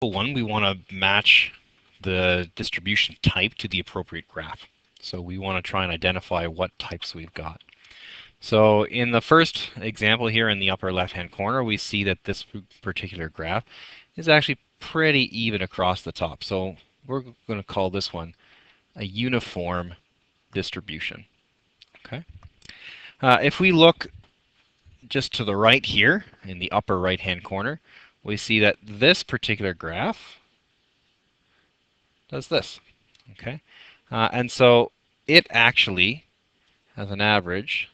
one, we want to match the distribution type to the appropriate graph. So we want to try and identify what types we've got. So in the first example here in the upper left-hand corner, we see that this particular graph is actually pretty even across the top. So we're going to call this one a uniform distribution. Okay. If we look just to the right here in the upper right-hand corner, we see that this particular graph does this. Okay. And so it actually has an average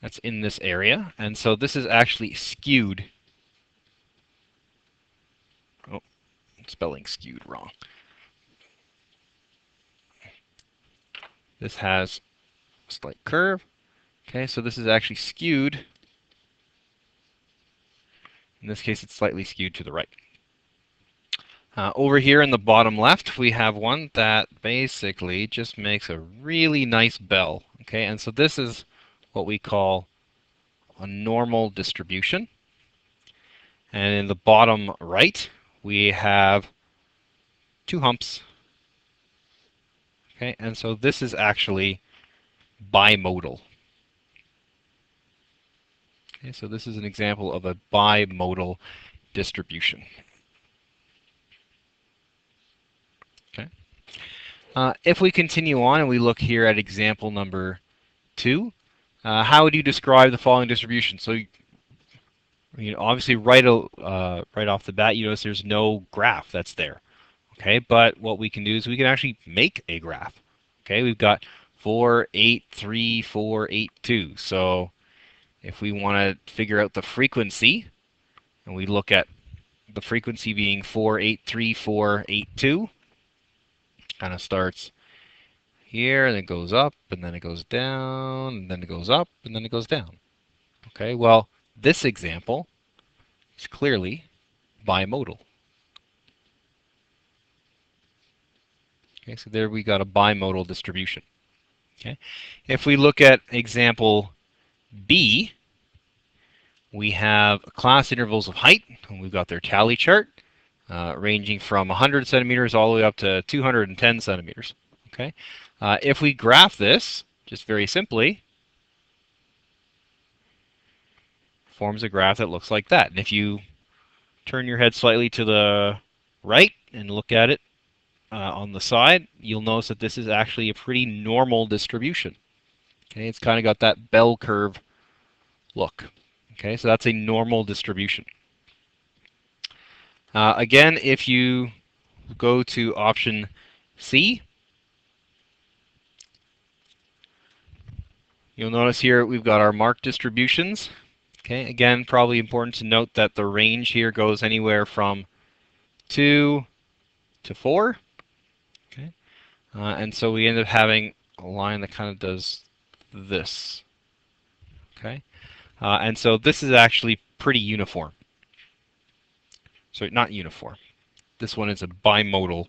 that's in this area, and so this is actually skewed. Oh, spelling skewed wrong. This has a slight curve. Okay, so this is actually skewed. In this case, it's slightly skewed to the right. Over here in the bottom left, we have one that basically just makes a really nice bell. Okay, and so this is what we call a normal distribution. And in the bottom right, we have two humps. Okay, and so this is actually bimodal. Okay, so this is an example of a bimodal distribution. Okay. If we continue on and we look here at example number 2, how would you describe the following distribution? So, obviously, right off the bat, you notice there's no graph that's there. Okay, but what we can do is we can actually make a graph. Okay, we've got 4, 8, 3, 4, 8, 2. So if we want to figure out the frequency, and we look at the frequency being 4, 8, 3, 4, 8, 2, kind of starts here, and it goes up, and then it goes down, and then it goes up, and then it goes down. Okay, well, this example is clearly bimodal. Okay, so there we got a bimodal distribution. Okay, if we look at example B, we have class intervals of height, and we've got their tally chart, ranging from 100 centimeters all the way up to 210 centimeters. Okay, if we graph this, just very simply, forms a graph that looks like that. And if you turn your head slightly to the right and look at it on the side, you'll notice that this is actually a pretty normal distribution. Okay, it's kind of got that bell curve look. Okay, so that's a normal distribution. Again, if you go to option C, you'll notice here we've got our marked distributions. Okay, again, probably important to note that the range here goes anywhere from 2 to 4. Okay, and so we end up having a line that kind of does this. Okay, and so this is actually pretty uniform. So not uniform. This one is a bimodal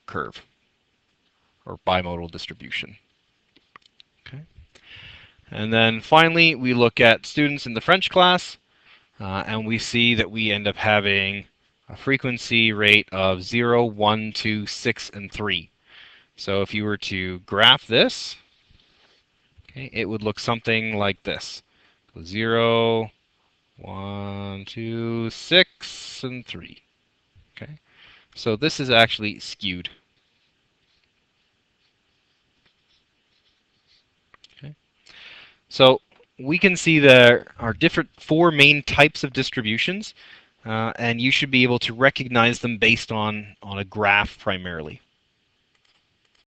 curve or bimodal distribution. Okay. And then finally, we look at students in the French class, and we see that we end up having a frequency rate of 0, 1, 2, 6, and 3. So if you were to graph this, okay, it would look something like this. 0, 1, 2, 6, and 3. Okay, so this is actually skewed. Okay, so we can see there are different 4 main types of distributions, and you should be able to recognize them based on a graph primarily.